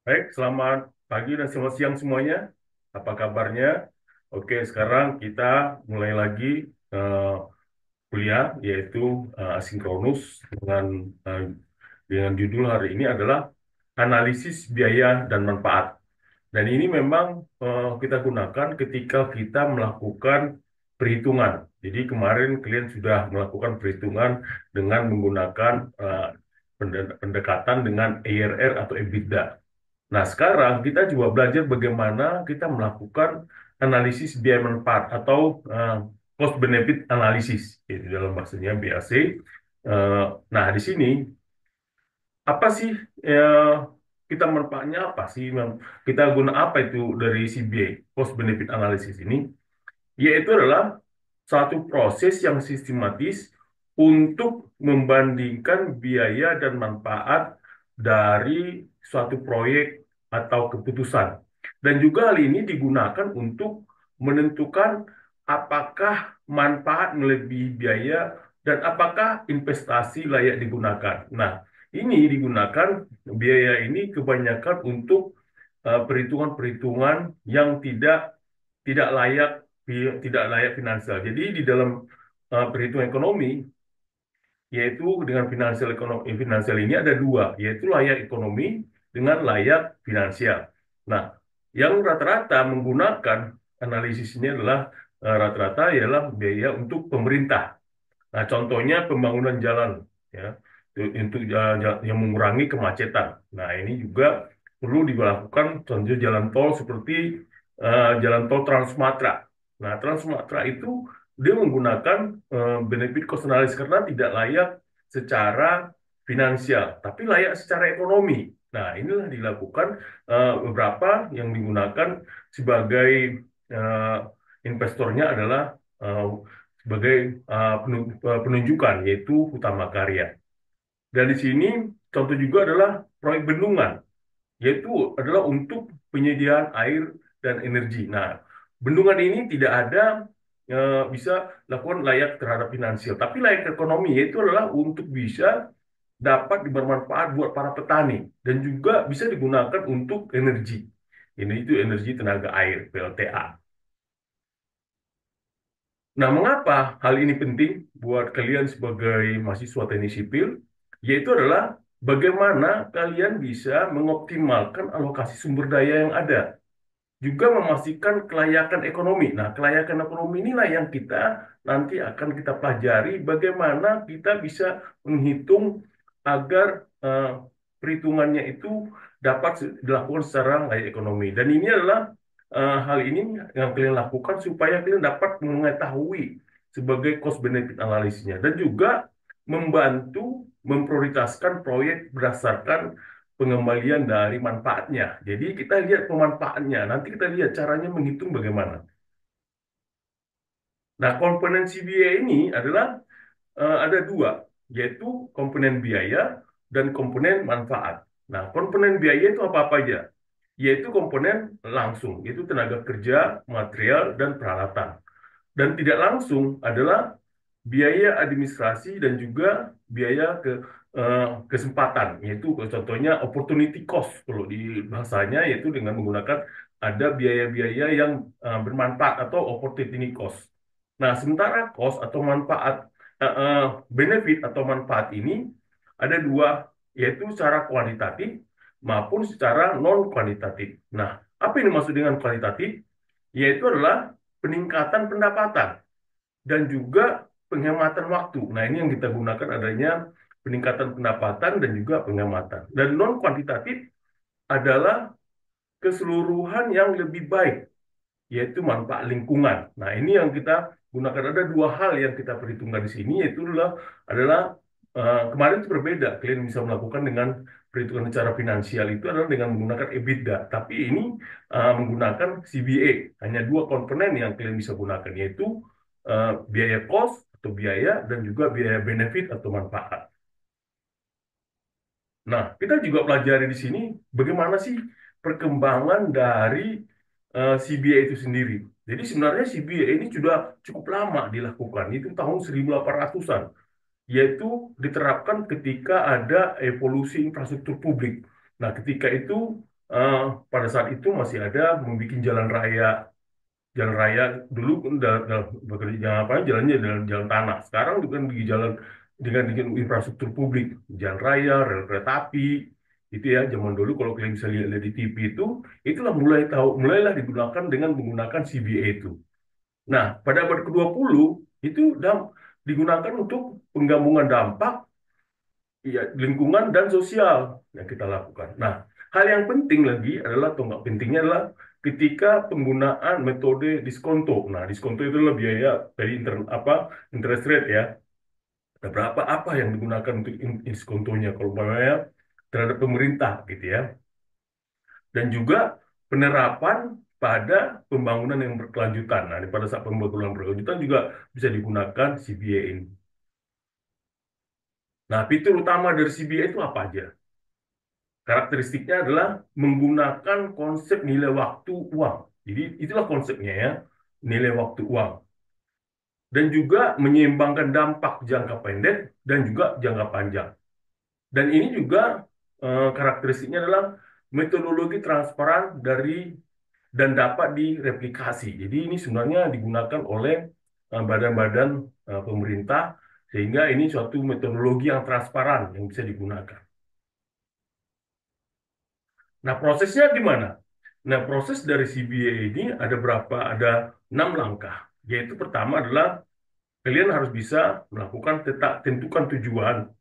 Baik, selamat pagi dan selamat siang semuanya. Apa kabarnya? Oke, sekarang kita mulai lagi eh, kuliah, yaitu asinkronus eh, dengan judul hari ini adalah analisis biaya dan manfaat. Dan ini memang kita gunakan ketika kita melakukan perhitungan. Jadi kemarin kalian sudah melakukan perhitungan dengan menggunakan pendekatan dengan ARR atau EBITDA. Nah, sekarang kita juga belajar bagaimana kita melakukan analisis biaya manfaat atau cost benefit analysis, yaitu dalam bahasanya BAC. Nah, di sini apa sih eh, kita manfaatnya apa sih? Kita guna apa itu dari CBA, cost benefit analysis ini? Yaitu adalah satu proses yang sistematis untuk membandingkan biaya dan manfaat dari suatu proyek atau keputusan. Dan juga hal ini digunakan untuk menentukan apakah manfaat melebihi biaya dan apakah investasi layak digunakan. Nah, ini digunakan biaya ini kebanyakan untuk perhitungan-perhitungan yang tidak layak tidak layak finansial. Jadi di dalam perhitungan ekonomi, yaitu dengan finansial ini ada dua, yaitu layak ekonomi dengan layak finansial. Nah, yang rata-rata menggunakan analisis ini adalah rata-rata ialah biaya untuk pemerintah. Nah, contohnya pembangunan jalan, ya, untuk yang mengurangi kemacetan. Nah, ini juga perlu dilakukan contoh jalan tol seperti jalan tol Trans Sumatera. Nah, Trans Sumatera itu dia menggunakan benefit cost analysis karena tidak layak secara finansial, tapi layak secara ekonomi. Nah, inilah dilakukan beberapa yang digunakan sebagai uh, investornya adalah uh, sebagai penunjukan, yaitu utama karya. Dan di sini contoh juga adalah proyek bendungan, yaitu adalah untuk penyediaan air dan energi. Nah, bendungan ini tidak ada bisa lakukan layak terhadap finansial, tapi layak ekonomi, yaitu adalah untuk bisa dapat bermanfaat buat para petani dan juga bisa digunakan untuk energi. Ini itu energi tenaga air (PLTA). Nah, mengapa hal ini penting buat kalian sebagai mahasiswa teknik sipil? Yaitu adalah bagaimana kalian bisa mengoptimalkan alokasi sumber daya yang ada, juga memastikan kelayakan ekonomi. Nah, kelayakan ekonomi inilah yang kita nanti akan kita pelajari bagaimana kita bisa menghitung agar perhitungannya itu dapat dilakukan secara layak ekonomi. Dan ini adalah hal ini yang kalian lakukan supaya kalian dapat mengetahui sebagai cost benefit analisisnya dan juga membantu memprioritaskan proyek berdasarkan pengembalian dari manfaatnya. Jadi kita lihat pemanfaatnya, nanti kita lihat caranya menghitung bagaimana. Nah, komponen CBA ini adalah ada dua, yaitu komponen biaya dan komponen manfaat. Nah, komponen biaya itu apa-apa aja? Yaitu komponen langsung, yaitu tenaga kerja, material, dan peralatan. Dan tidak langsung adalah biaya administrasi dan juga biaya kesempatan, yaitu contohnya opportunity cost kalau di bahasanya, yaitu dengan menggunakan ada biaya-biaya yang bermanfaat atau opportunity cost. Nah, sementara cost atau manfaat, eh, eh, benefit atau manfaat ini ada dua, yaitu secara kuantitatif maupun secara non kuantitatif. Nah, apa yang dimaksud dengan kualitatif? Yaitu adalah peningkatan pendapatan dan juga penghematan waktu. Nah, ini yang kita gunakan adanya peningkatan pendapatan dan juga penghematan. Dan non kuantitatif adalah keseluruhan yang lebih baik, yaitu manfaat lingkungan. Nah, ini yang kita gunakan. Ada dua hal yang kita perhitungkan di sini, yaitu adalah kemarin itu berbeda. Kalian bisa melakukan dengan perhitungan secara finansial itu adalah dengan menggunakan EBITDA. Tapi ini menggunakan CBA. Hanya dua komponen yang kalian bisa gunakan, yaitu biaya cost atau biaya dan juga biaya benefit atau manfaat. Nah, kita juga pelajari di sini bagaimana sih perkembangan dari CBA itu sendiri. Jadi sebenarnya CBA ini sudah cukup lama dilakukan, itu tahun 1800-an, yaitu diterapkan ketika ada evolusi infrastruktur publik. Nah, ketika itu eh, pada saat itu masih ada membuat jalan raya dulu kan bekerja apa jalannya jalan tanah. Sekarang itu kan di jalan dengan infrastruktur publik, jalan raya, rel kereta api, itu ya. Zaman dulu kalau kalian bisa lihat di TV itu, itulah mulailah digunakan dengan menggunakan CBA itu. Nah, pada abad ke-20 itu digunakan untuk penggabungan dampak ya, lingkungan dan sosial yang kita lakukan. Nah, hal yang penting lagi adalah, atau nggak pentingnya adalah ketika penggunaan metode diskonto. Nah, diskonto itu adalah biaya dari interest rate ya. Ada berapa apa yang digunakan untuk diskontonya kalau umpamanya terhadap pemerintah gitu ya. Dan juga penerapan pada pembangunan yang berkelanjutan. Nah, pada saat pembangunan berkelanjutan juga bisa digunakan CBA ini. Nah, fitur utama dari CBA itu apa aja? Karakteristiknya adalah menggunakan konsep nilai waktu uang. Jadi itulah konsepnya ya, nilai waktu uang. Dan juga menyeimbangkan dampak jangka pendek dan juga jangka panjang. Dan ini juga karakteristiknya adalah metodologi transparan dan dapat direplikasi. Jadi ini sebenarnya digunakan oleh badan-badan pemerintah sehingga ini suatu metodologi yang transparan yang bisa digunakan. Nah, prosesnya gimana? Nah, proses dari CBA ini ada berapa? Ada 6 langkah. Yaitu pertama adalah kalian harus bisa melakukan tentukan tujuan.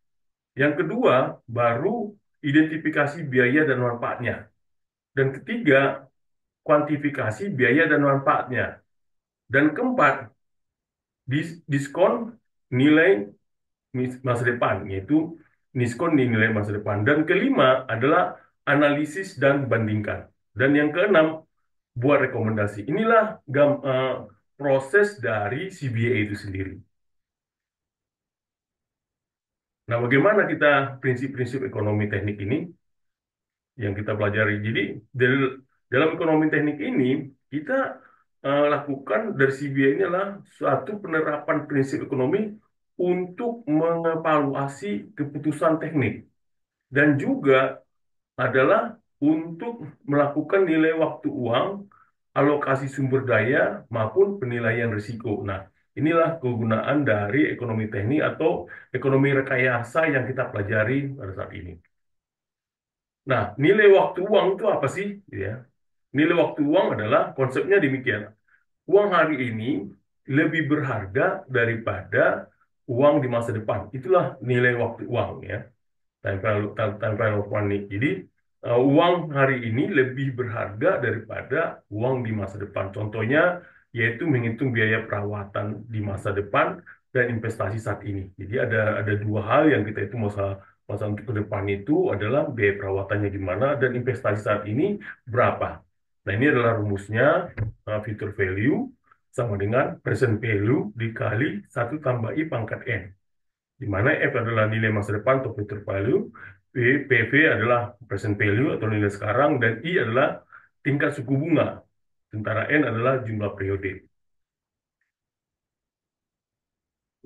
Yang kedua, baru identifikasi biaya dan manfaatnya. Dan ketiga, kuantifikasi biaya dan manfaatnya. Dan keempat, diskon nilai masa depan, yaitu diskon nilai masa depan. Dan kelima adalah analisis dan bandingkan. Dan yang keenam, buat rekomendasi. Inilah proses dari CBA itu sendiri. Nah, bagaimana kita prinsip-prinsip ekonomi teknik ini yang kita pelajari? Jadi, dalam ekonomi teknik ini, kita lakukan dari CBA ini adalah suatu penerapan prinsip ekonomi untuk mengevaluasi keputusan teknik dan juga adalah untuk melakukan nilai waktu uang, alokasi sumber daya, maupun penilaian risiko. Nah, inilah kegunaan dari ekonomi teknik atau ekonomi rekayasa yang kita pelajari pada saat ini. Nah, nilai waktu uang itu apa sih? Ya, nilai waktu uang adalah konsepnya demikian. Uang hari ini lebih berharga daripada uang di masa depan. Itulah nilai waktu uang ya. Time value of money. Jadi uang hari ini lebih berharga daripada uang di masa depan. Contohnya yaitu menghitung biaya perawatan di masa depan dan investasi saat ini. Jadi ada dua hal yang kita itu masa masa untuk ke depan itu adalah biaya perawatannya di mana dan investasi saat ini berapa. Nah, ini adalah rumusnya future value sama dengan present value dikali 1 tambah I pangkat N di mana F adalah nilai masa depan atau future value, PV adalah present value atau nilai sekarang, dan I adalah tingkat suku bunga, sementara N adalah jumlah periode.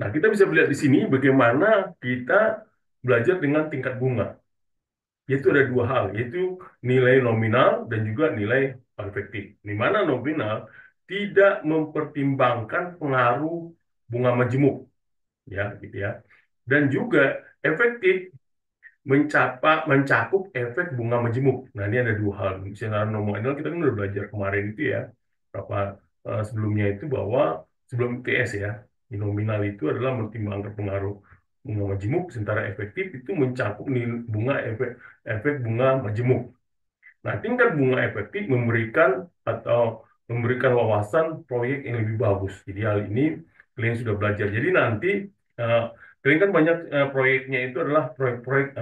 Nah, kita bisa melihat di sini bagaimana kita belajar dengan tingkat bunga. Yaitu ada dua hal, yaitu nilai nominal dan juga nilai efektif. Di mana nominal tidak mempertimbangkan pengaruh bunga majemuk, ya, gitu ya. Dan juga efektif mencakup efek bunga majemuk. Nah, ini ada dua hal. Secara nominal kita kan udah belajar kemarin itu ya, berapa sebelumnya itu bahwa sebelum TS ya, di nominal itu adalah mempertimbangkan pengaruh bunga majemuk, sementara efektif itu mencakup efek bunga majemuk. Nah, tingkat bunga efektif memberikan wawasan proyek yang lebih bagus. Jadi hal ini kalian sudah belajar. Jadi nanti eh, kalian kan banyak proyeknya itu adalah proyek-proyek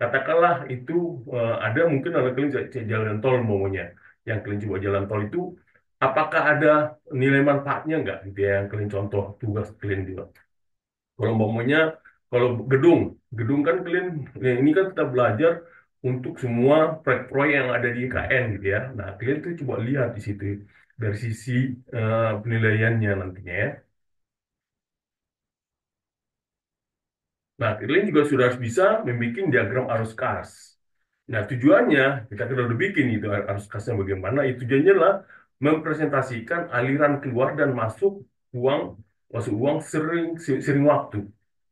katakanlah itu ada mungkin ada kalian jalan tol maunya. Yang kalian coba jalan tol itu apakah ada nilai manfaatnya nggak gitu ya yang kalian contoh tugas kalian juga. Kalau umpamanya, kalau gedung kan kalian, ya ini kan kita belajar untuk semua proyek-proyek yang ada di IKN gitu ya. Nah, kalian tuh coba lihat di situ dari sisi penilaiannya nantinya ya. Nah, kalian juga sudah harus bisa membuat diagram arus kas. Nah, tujuannya kita kan udah bikin itu arus kasnya bagaimana. Itu tujuannya adalah mempresentasikan aliran keluar dan uang, masuk uang sering waktu.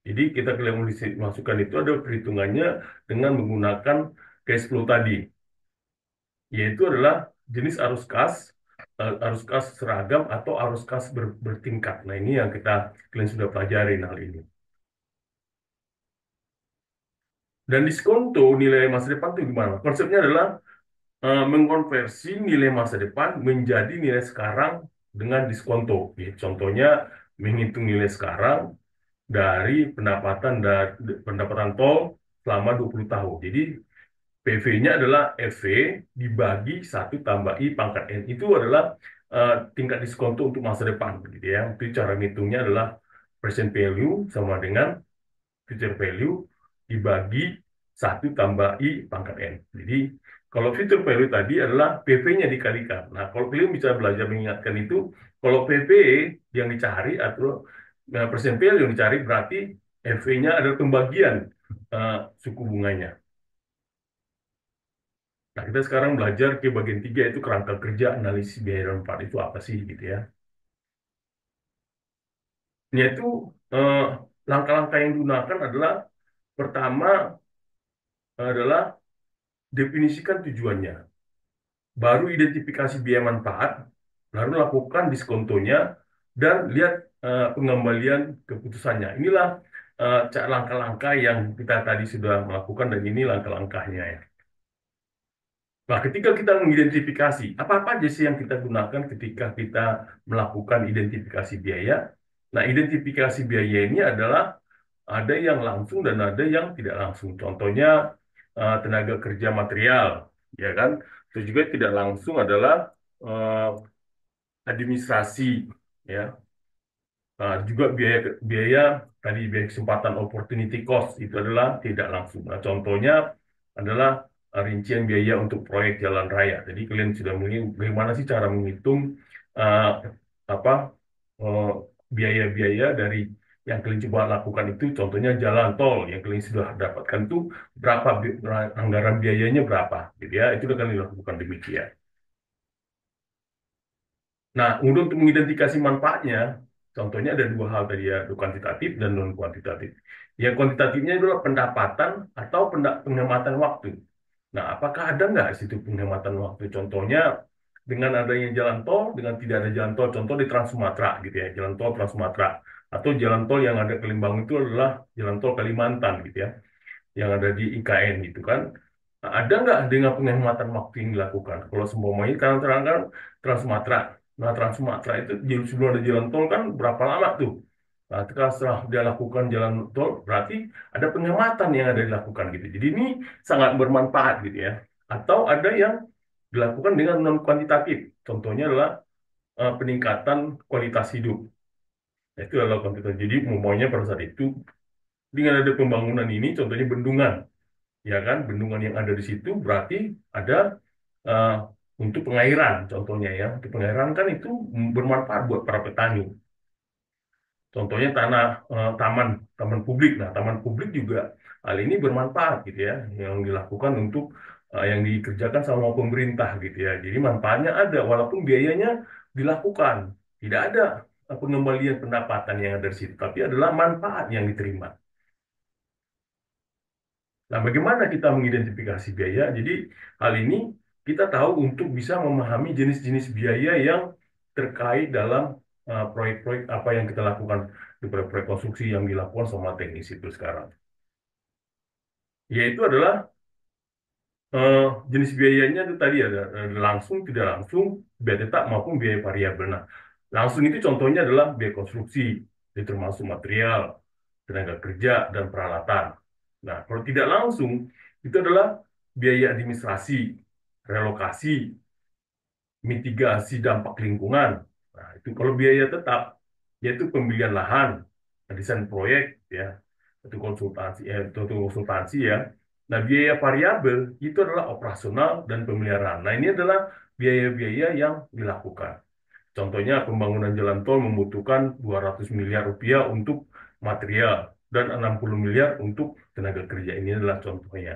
Jadi kita kalau masukkan itu ada perhitungannya dengan menggunakan cash flow tadi, yaitu adalah jenis arus kas seragam atau arus kas bertingkat. Nah, ini yang kalian sudah pelajari hal ini. Dan diskonto nilai masa depan itu gimana? Konsepnya adalah mengkonversi nilai masa depan menjadi nilai sekarang dengan diskonto. Ya, contohnya menghitung nilai sekarang dari pendapatan tol selama 20 tahun. Jadi PV-nya adalah FV dibagi 1 tambah I pangkat N. Itu adalah tingkat diskonto untuk masa depan. Gitu ya. Itu cara ngitungnya adalah present value sama dengan future value dibagi 1 tambah I pangkat N. Jadi, kalau future value tadi adalah PV-nya dikalikan. Nah, kalau kalian bisa belajar mengingatkan itu, kalau PV yang dicari atau present value yang dicari berarti FV-nya adalah pembagian suku bunganya. Nah, kita sekarang belajar ke bagian 3 itu kerangka kerja analisis biaya dan manfaat itu apa sih gitu ya. Yaitu eh, langkah-langkah yang digunakan adalah pertama adalah definisikan tujuannya, baru identifikasi biaya manfaat, lalu lakukan diskontonya dan lihat pengembalian keputusannya. Inilah langkah-langkah yang kita tadi sudah melakukan dan ini langkah-langkahnya ya. Nah, ketika kita mengidentifikasi apa-apa aja sih yang kita gunakan ketika kita melakukan identifikasi biaya. Nah, identifikasi biaya ini adalah ada yang langsung dan ada yang tidak langsung. Contohnya tenaga kerja material, ya kan? Terus juga tidak langsung adalah eh, administrasi, ya. Juga biaya biaya tadi biaya kesempatan opportunity cost itu adalah tidak langsung. Nah, contohnya adalah rincian biaya untuk proyek jalan raya. Jadi kalian sudah melihat bagaimana sih cara menghitung uh, apa uh, biaya-biaya dari yang kalian coba lakukan itu. Contohnya jalan tol yang kalian sudah dapatkan itu berapa anggaran biayanya berapa, gitu ya. Itu udah kalian lakukan demikian. Nah, untuk mengidentifikasi manfaatnya, contohnya ada dua hal tadi ya, kuantitatif dan non kuantitatif. Yang kuantitatifnya adalah pendapatan atau penghematan waktu. Nah, apakah ada nggak situ penghematan waktu? Contohnya dengan adanya jalan tol, dengan tidak ada jalan tol, contoh di Trans Sumatera gitu ya, jalan tol Trans Sumatera atau jalan tol yang ada ke Lembang itu adalah jalan tol Kalimantan gitu ya, yang ada di IKN gitu kan. Nah, ada nggak dengan penghematan waktu yang dilakukan? Kalau seumpamanya terang-terang kan Trans Sumatera. Nah, Trans Sumatera itu sebelum ada jalan tol kan berapa lama tuh? Nah, setelah dia lakukan jalan tol, berarti ada penghematan yang ada dilakukan gitu. Jadi ini sangat bermanfaat gitu ya. Atau ada yang dilakukan dengan non kuantitatif. Contohnya adalah peningkatan kualitas hidup. Nah, itu adalah kuantitatif. Jadi umumnya pada saat itu dengan ada pembangunan ini, contohnya bendungan, ya kan, bendungan yang ada di situ berarti ada uh, untuk pengairan contohnya ya, untuk pengairan kan itu bermanfaat buat para petani. Contohnya taman taman publik. Nah, taman publik juga hal ini bermanfaat gitu ya, yang dilakukan untuk yang dikerjakan sama pemerintah gitu ya. Jadi manfaatnya ada walaupun biayanya dilakukan, tidak ada pengembalian pendapatan yang ada di situ, tapi adalah manfaat yang diterima. Nah, bagaimana kita mengidentifikasi biaya? Jadi, hal ini kita tahu untuk bisa memahami jenis-jenis biaya yang terkait dalam proyek-proyek apa yang kita lakukan di proyek-proyek konstruksi yang dilakukan sama teknis itu sekarang. Yaitu adalah eh, jenis biayanya itu tadi ada langsung, tidak langsung, biaya tetap maupun biaya variabel. Nah, langsung itu contohnya adalah biaya konstruksi, itu termasuk material, tenaga kerja, dan peralatan. Nah, kalau tidak langsung, itu adalah biaya administrasi, relokasi, mitigasi dampak lingkungan. Nah, itu kalau biaya tetap, yaitu pembelian lahan, desain proyek, ya, itu konsultansi ya. Nah, biaya variabel itu adalah operasional dan pemeliharaan. Nah, ini adalah biaya-biaya yang dilakukan. Contohnya pembangunan jalan tol membutuhkan 200 miliar rupiah untuk material dan 60 miliar untuk tenaga kerja. Ini adalah contohnya.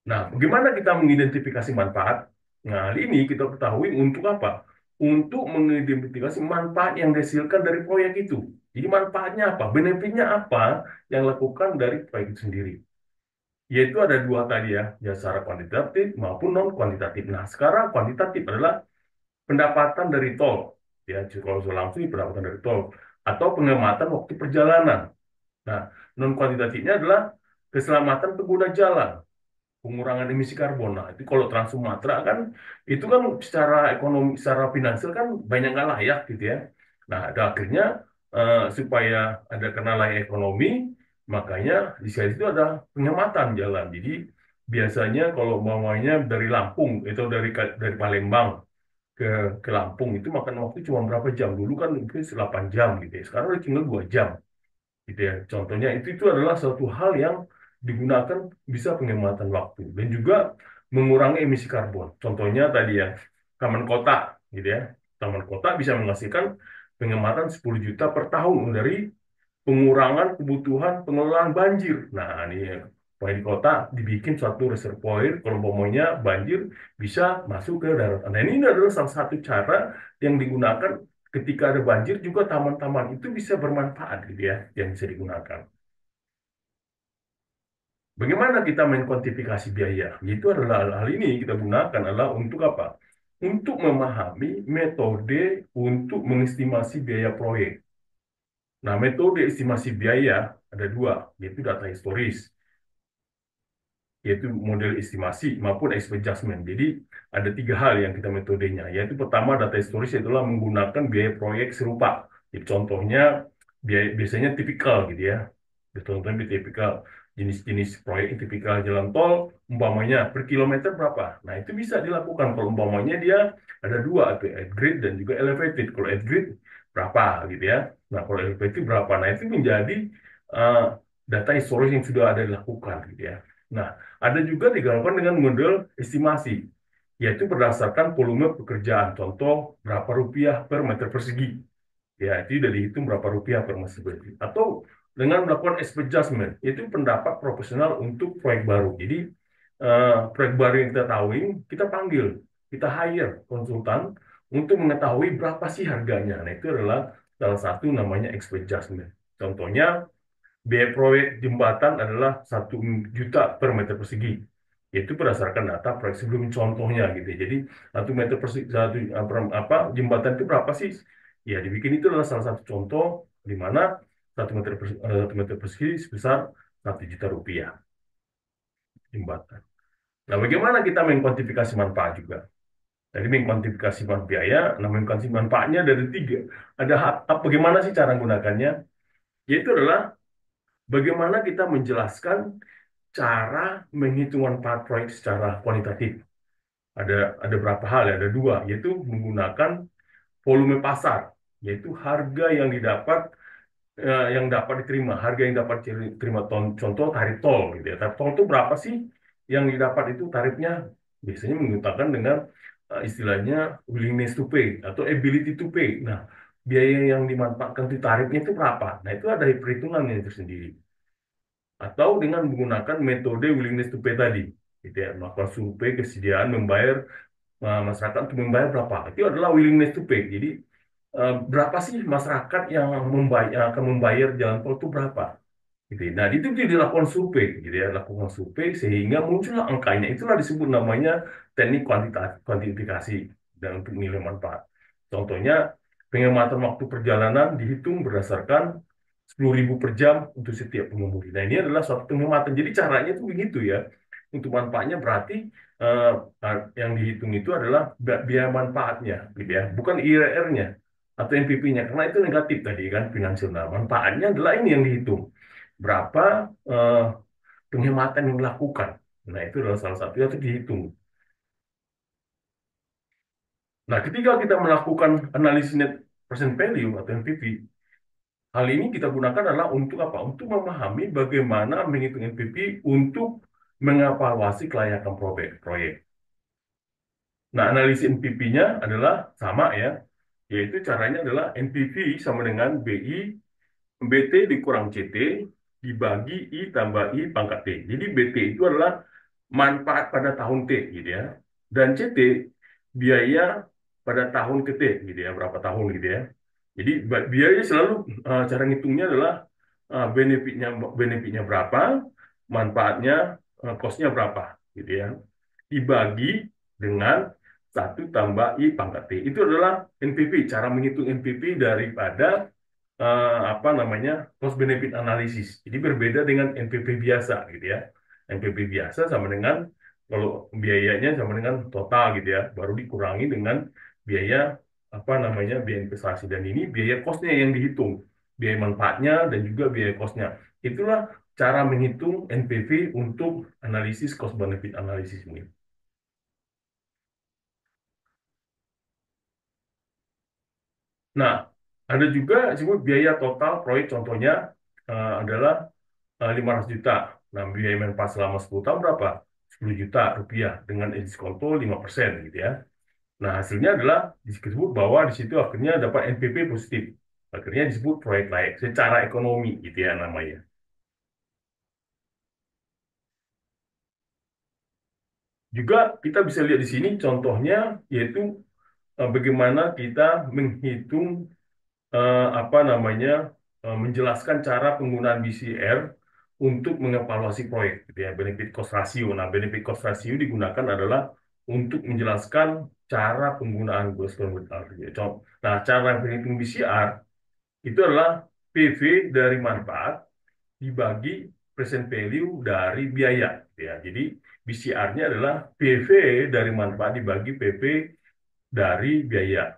Nah, bagaimana kita mengidentifikasi manfaat? Nah, hal ini kita ketahui untuk apa? Untuk mengidentifikasi manfaat yang dihasilkan dari proyek itu. Jadi manfaatnya apa? Benefitnya apa yang dilakukan dari proyek itu sendiri? Yaitu ada dua tadi ya, ya secara kuantitatif maupun non kuantitatif. Nah, sekarang kuantitatif adalah pendapatan dari tol, ya kalau langsung pendapatan dari tol atau penghematan waktu perjalanan. Nah, non kuantitatifnya adalah keselamatan pengguna jalan, pengurangan emisi karbon. Nah, itu kalau Trans Sumatera kan itu kan secara ekonomi, secara finansial kan banyak nggak layak gitu ya. Nah, ada akhirnya supaya ada kena layak ekonomi, makanya di situ ada penyelamatan jalan. Jadi biasanya kalau umpamanya dari Lampung itu dari Palembang ke ke Lampung itu makan waktu cuma berapa jam. Dulu kan mungkin 8 jam gitu ya. Sekarang udah tinggal 2 jam gitu ya. Contohnya itu adalah suatu hal yang digunakan bisa penghematan waktu dan juga mengurangi emisi karbon. Contohnya tadi ya, taman kota gitu ya. Taman kota bisa menghasilkan penghematan 10 juta per tahun dari pengurangan kebutuhan pengelolaan banjir. Nah, ini di kota dibikin suatu reservoir kalau umpamanya banjir bisa masuk ke daratan. Nah, ini adalah salah satu cara yang digunakan ketika ada banjir juga taman-taman itu bisa bermanfaat gitu ya yang bisa digunakan. Bagaimana kita mengkuantifikasi biaya? Itu adalah hal ini kita gunakan adalah untuk apa? Untuk memahami metode untuk mengestimasi biaya proyek. Nah, metode estimasi biaya ada dua, yaitu data historis, yaitu model estimasi maupun expert judgment. Jadi ada tiga hal yang kita metodenya, yaitu pertama data historis adalah menggunakan biaya proyek serupa. Jadi contohnya biasanya tipikal gitu ya. Contohnya tipikal jenis-jenis proyek yang tipikal jalan tol, umpamanya per kilometer berapa. Nah itu bisa dilakukan kalau umpamanya dia ada dua, atau at grade dan juga elevated. Kalau at grade berapa gitu ya. Nah kalau elevated berapa. Nah itu menjadi uh, data historis yang sudah ada dilakukan gitu ya. Nah, ada juga dilakukan dengan model estimasi, yaitu berdasarkan volume pekerjaan. Contoh, berapa rupiah per meter persegi. Ya, itu sudah dihitung berapa rupiah per meter persegi. Atau dengan melakukan expert judgment, yaitu pendapat profesional untuk proyek baru. Jadi, proyek baru yang kita tahu ini, kita panggil, kita hire konsultan untuk mengetahui berapa sih harganya. Nah, itu adalah salah satu namanya expert judgment. Contohnya, biaya proyek jembatan adalah 1 juta per meter persegi. Yaitu berdasarkan data proyek sebelum contohnya gitu ya. Jadi 1 meter persegi, jembatan itu berapa sih? Ya dibikin itu adalah salah satu contoh di mana 1 meter persegi sebesar 1 juta rupiah jembatan. Nah, bagaimana kita mengkuantifikasi manfaat juga? Jadi mengkuantifikasi biaya, nah mengkuantifikasi manfaatnya dari tiga. Ada bagaimana sih cara menggunakannya? Yaitu adalah bagaimana kita menjelaskan cara menghitung manfaat proyek secara kualitatif. Ada berapa hal ya? Ada dua, yaitu menggunakan volume pasar, yaitu harga yang didapat yang dapat diterima, harga yang dapat diterima contoh tarif tol gitu ya. Tarif tol itu berapa sih yang didapat itu tarifnya? Biasanya menggunakan dengan istilahnya willingness to pay atau ability to pay. Nah, biaya yang dimanfaatkan di tarifnya itu berapa? Nah, itu ada perhitungan yang tersendiri atau dengan menggunakan metode willingness to pay tadi, gitu ya, melakukan survei kesediaan membayar masyarakat untuk membayar berapa. Itu adalah willingness to pay. Jadi berapa sih masyarakat yang akan membayar jalan tol itu berapa? Gitu. Nah, itu dilakukan survei, gitu ya, lakukan survei sehingga muncullah angkanya. Itulah disebut namanya teknik kuantifikasi dan untuk nilai manfaat. Contohnya, penghematan waktu perjalanan dihitung berdasarkan 10.000 per jam untuk setiap pengemudi. Nah, ini adalah suatu penghematan. Jadi caranya itu begitu ya. Untuk manfaatnya berarti eh, yang dihitung itu adalah biaya manfaatnya, gitu ya, bukan IRR-nya atau NPP-nya, karena itu negatif tadi kan finansial. Nah, manfaatnya adalah ini yang dihitung berapa eh, penghematan yang dilakukan. Nah, itu adalah salah satu yang harus dihitung. Nah, ketika kita melakukan analisis net present value atau NPV, hal ini kita gunakan adalah untuk apa? Untuk memahami bagaimana menghitung NPV untuk mengevaluasi kelayakan proyek. Nah, analisis NPV-nya adalah sama ya, yaitu caranya adalah NPV sama dengan BI BT dikurang CT dibagi I tambah I pangkat T. Jadi BT itu adalah manfaat pada tahun T gitu ya. Dan CT biaya pada tahun ke T gitu ya, berapa tahun gitu ya. Jadi biaya selalu cara ngitungnya adalah benefitnya benefitnya berapa, manfaatnya costnya berapa gitu ya. Dibagi dengan satu tambah I pangkat T. Itu adalah NPV, cara menghitung NPV daripada apa namanya cost benefit analysis. Jadi berbeda dengan NPV biasa gitu ya. NPV biasa sama dengan kalau biayanya sama dengan total gitu ya, baru dikurangi dengan biaya apa namanya biaya investasi, dan ini biaya costnya yang dihitung, biaya manfaatnya dan juga biaya costnya. Itulah cara menghitung NPV untuk analisis cost benefit analysis ini. Nah, ada juga disebut biaya total proyek, contohnya adalah 500 juta. Nah, biaya manfaat selama 10 tahun berapa? 10 juta rupiah dengan diskonto 5% gitu ya. Nah, hasilnya adalah disebut bahwa di situ akhirnya dapat NPV positif. Akhirnya disebut proyek layak secara ekonomi gitu ya namanya. Juga kita bisa lihat di sini contohnya yaitu bagaimana kita menghitung apa namanya menjelaskan cara penggunaan BCR untuk mengevaluasi proyek gitu ya, benefit cost ratio. Nah, benefit cost ratio digunakan adalah untuk menjelaskan cara penggunaan cost benefit. Nah, cara penghitung BCR itu adalah PV dari manfaat dibagi present value dari biaya gitu ya. Jadi BCR-nya adalah PV dari manfaat dibagi PV dari biaya.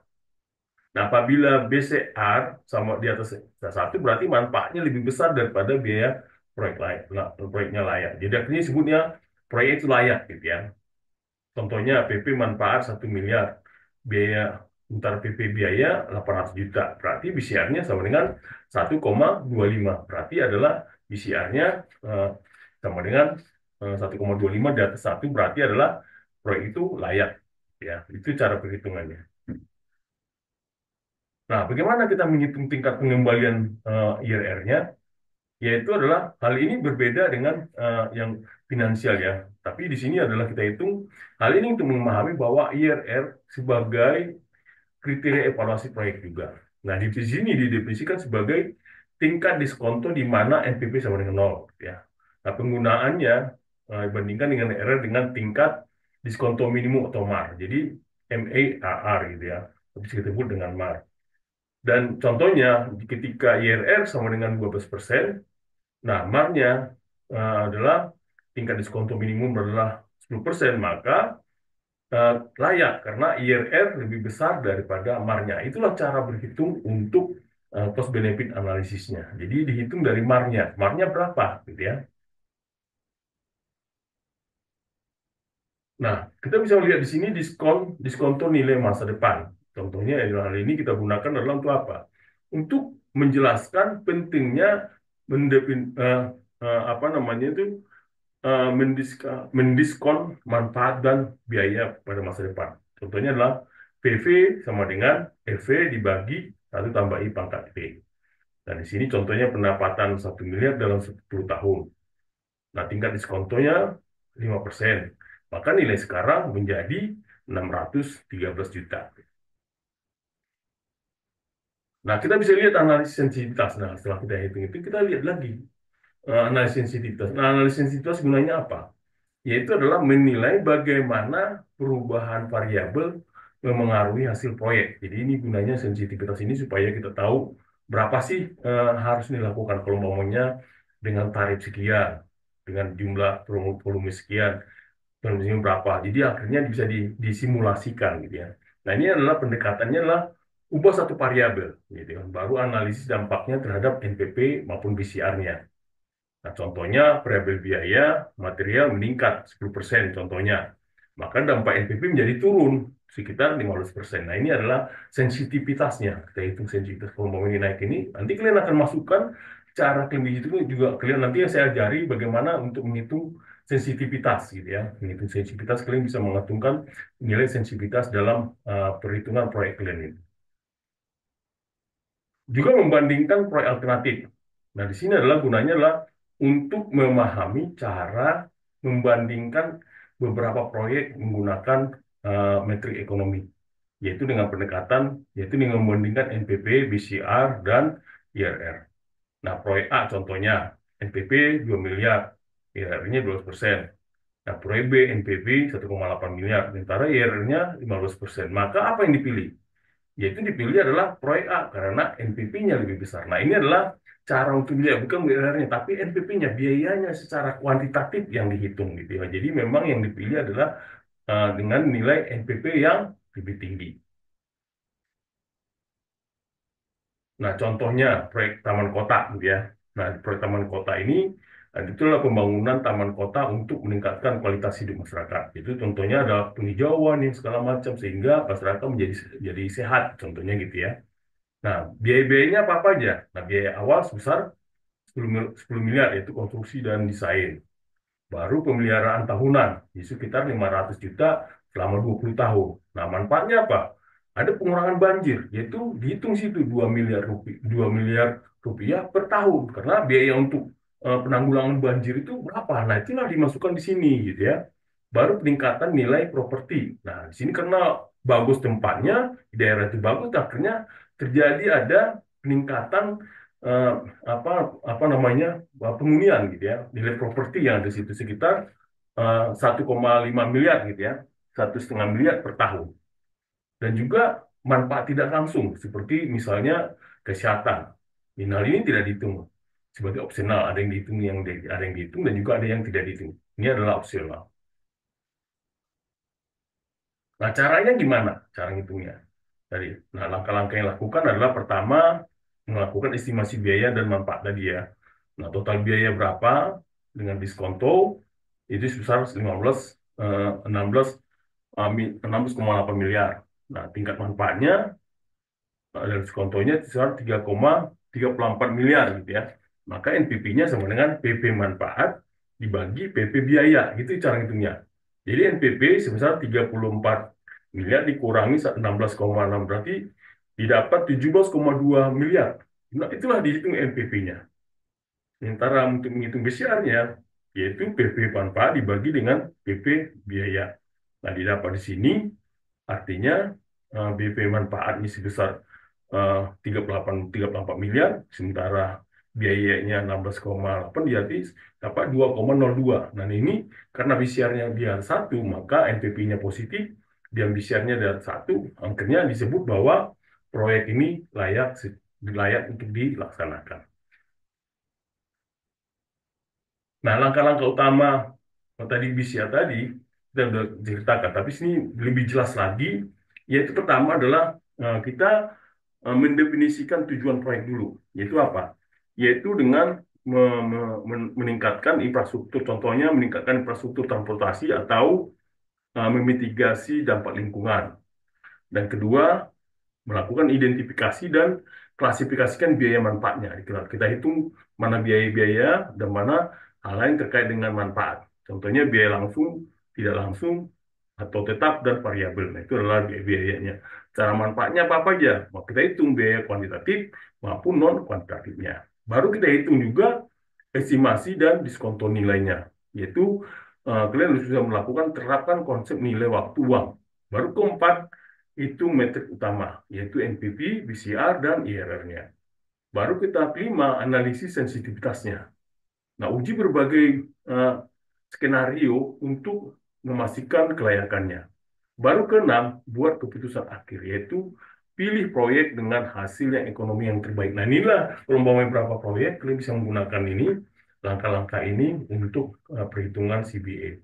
Nah, apabila BCR sama di atas satu berarti manfaatnya lebih besar daripada biaya proyek layak, proyeknya layak. Jadi akhirnya sebutnya proyek itu layak gitu ya. Contohnya PP manfaat 1 miliar, biaya ntar PP biaya 800 juta. Berarti BCR-nya sama dengan 1,25. Berarti adalah BCR-nya sama dengan 1,25 di atas satu, berarti adalah proyek itu layak. Ya, itu cara perhitungannya. Nah, bagaimana kita menghitung tingkat pengembalian IRR-nya? Yaitu adalah hal ini berbeda dengan yang finansial ya. Tapi di sini adalah kita hitung hal ini untuk memahami bahwa IRR sebagai kriteria evaluasi proyek juga. Nah, di sini didefinisikan sebagai tingkat diskonto di mana NPV sama dengan nol ya. Nah, penggunaannya dibandingkan dengan IRR dengan tingkat diskonto minimum atau MAR. Jadi MARR gitu ya. Bisa kita sebut dengan MAR. Dan contohnya ketika IRR sama dengan 12%, nah MAR-nya adalah tingkat diskonto minimum adalah 10%, maka layak karena IRR lebih besar daripada MAR-nya. Itulah cara berhitung untuk cost benefit analisisnya. Jadi dihitung dari MAR-nya. MAR-nya berapa gitu ya. Nah, kita bisa lihat di sini diskonto nilai masa depan. Contohnya hal ini kita gunakan adalah untuk apa? Untuk menjelaskan pentingnya apa namanya itu mendiskon manfaat dan biaya pada masa depan. Contohnya adalah PV sama dengan EV dibagi 1 tambah I pangkat V. Dan di sini contohnya pendapatan 1 miliar dalam 10 tahun. Nah, tingkat diskontonya 5%. Maka nilai sekarang menjadi 613 juta. Nah, kita bisa lihat analisis sensitivitas. Nah, setelah kita hitung itu, kita lihat lagi analisis sensitivitas. Nah, analisis sensitivitas gunanya apa? Yaitu adalah menilai bagaimana perubahan variabel memengaruhi hasil proyek. Jadi ini gunanya sensitivitas ini supaya kita tahu berapa sih harus dilakukan kalau umpamanya dengan tarif sekian, dengan jumlah volume sekian, volume berapa. Jadi akhirnya bisa disimulasikan gitu ya. Nah, ini adalah pendekatannya adalah ubah satu variabel gitu kan. Baru analisis dampaknya terhadap NPP maupun BCR-nya. Nah, contohnya variabel biaya material meningkat 10% contohnya. Maka dampak NPV menjadi turun sekitar 15%. Nah, ini adalah sensitivitasnya. Kita hitung sensitivitas kalau mau ini naik ini. Nanti kalian akan masukkan cara kalian itu juga kalian nanti yang saya ajari bagaimana untuk menghitung sensitivitas gitu ya. Menghitung sensitivitas kalian bisa menghitungkan nilai sensitivitas dalam perhitungan proyek kalian ini. Juga membandingkan proyek alternatif. Nah, di sini adalah gunanya adalah untuk memahami cara membandingkan beberapa proyek menggunakan metrik ekonomi, yaitu dengan pendekatan, yaitu dengan membandingkan NPP, BCR, dan IRR. Nah, proyek A contohnya, NPP 2 miliar, IRR-nya 12%. Nah, proyek B, NPP 1,8 miliar, sementara IRR-nya 15%. Maka apa yang dipilih? Yaitu dipilih adalah proyek A, karena NPP-nya lebih besar. Nah, ini adalah cara untuk dia, bukan IRR-nya, tapi NPP-nya, biayanya secara kuantitatif yang dihitung gitu ya. Jadi memang yang dipilih adalah dengan nilai NPP yang lebih tinggi. Nah, contohnya proyek Taman Kota, gitu ya. Nah, di proyek Taman Kota ini, itulah pembangunan taman kota untuk meningkatkan kualitas hidup masyarakat. Itu contohnya ada penghijauan yang segala macam, sehingga masyarakat menjadi sehat, contohnya gitu ya. Nah, biaya-biayanya apa aja? Nah, biaya awal sebesar 10 miliar, yaitu konstruksi dan desain. Baru pemeliharaan tahunan, di sekitar 500 juta selama 20 tahun. Nah, manfaatnya apa? Ada pengurangan banjir, yaitu dihitung situ 2 miliar rupiah per tahun. Karena biaya untuk penanggulangan banjir itu berapa? Nah, itulah dimasukkan di sini gitu ya. Baru peningkatan nilai properti. Nah, di sini karena bagus tempatnya, di daerah itu bagus, akhirnya terjadi ada peningkatan eh, apa apa namanya penghunian gitu ya, nilai properti yang ada di situ sekitar 1,5 miliar gitu ya, 1,5 miliar per tahun. Dan juga manfaat tidak langsung seperti misalnya kesehatan. Hal ini tidak dihitung sebagai opsional, ada yang dihitung, ada yang dihitung, dan juga ada yang tidak dihitung. Ini adalah opsional. Nah, caranya gimana? Cara ngitungnya. Tadi, nah, langkah-langkah yang dilakukan adalah pertama, melakukan estimasi biaya dan manfaat tadi ya. Nah, total biaya berapa dengan diskonto itu sebesar 16,8 miliar. Nah, tingkat manfaatnya dan diskontonya sebesar 3,34 miliar gitu ya. Maka NPP-nya sama dengan PP manfaat dibagi PP biaya, gitu cara hitungnya. Jadi NPP sebesar 34 miliar dikurangi 16,6, berarti didapat 17,2 miliar. Nah, itulah dihitung NPP-nya. Sementara untuk menghitung BCR-nya, yaitu PP manfaat dibagi dengan PP biaya. Nah, didapat di sini, artinya BP manfaatnya sebesar 38 miliar, sementara biayanya 16,8, berarti dapat 2,02. Nah, ini karena BCR-nya dia 1, maka NPP-nya positif, dan BCR-nya dia 1, akhirnya disebut bahwa proyek ini layak untuk dilaksanakan. Nah, langkah-langkah utama tadi BCR tadi kita sudah ceritakan, tapi sini lebih jelas lagi, yaitu pertama adalah kita mendefinisikan tujuan proyek dulu, yaitu apa? Yaitu dengan meningkatkan infrastruktur, contohnya meningkatkan infrastruktur transportasi atau memitigasi dampak lingkungan. Dan kedua, melakukan identifikasi dan klasifikasikan biaya manfaatnya. Kita hitung mana biaya-biaya dan mana hal lain terkait dengan manfaat. Contohnya biaya langsung, tidak langsung, atau tetap dan variabel. Nah, itu adalah biaya-biayanya. Cara manfaatnya apa aja? Mau kita hitung biaya kuantitatif maupun non kuantitatifnya. Baru kita hitung juga estimasi dan diskonto nilainya. Yaitu kalian harus bisa melakukan terapkan konsep nilai waktu uang. Baru keempat, itu metrik utama, yaitu NPV, BCR, dan IRR-nya. Baru kita kelima, analisis sensitivitasnya. Nah, uji berbagai uh, skenario untuk memastikan kelayakannya. Baru keenam, buat keputusan akhir, yaitu pilih proyek dengan hasil yang ekonomi yang terbaik. Nah, inilah perumpamaan beberapa proyek, kalian bisa menggunakan ini, langkah-langkah ini untuk perhitungan CBA.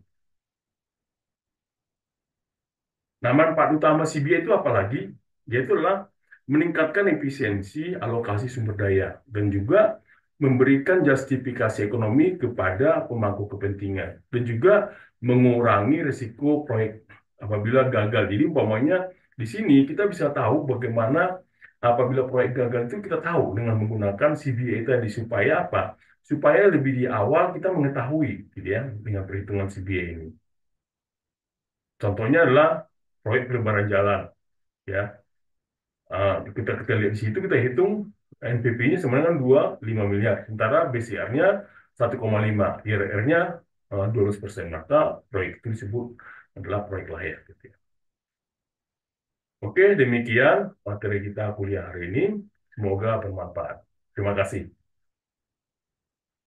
Nah, manfaat utama CBA itu apa lagi? Yaitu adalah meningkatkan efisiensi alokasi sumber daya dan juga memberikan justifikasi ekonomi kepada pemangku kepentingan dan juga mengurangi risiko proyek apabila gagal. Jadi umpamanya di sini kita bisa tahu bagaimana apabila proyek gagal itu kita tahu dengan menggunakan CBA tadi supaya apa? Supaya lebih di awal kita mengetahui gitu ya dengan perhitungan CBA ini. Contohnya adalah proyek pelebaran jalan ya. Kita lihat di situ, kita hitung NPP-nya sebenarnya 25 miliar, sementara BCR-nya 1,5, IRR-nya 12%. Maka proyek itu disebut adalah proyek layak. Gitu ya. Oke, demikian materi kita kuliah hari ini. Semoga bermanfaat. Terima kasih.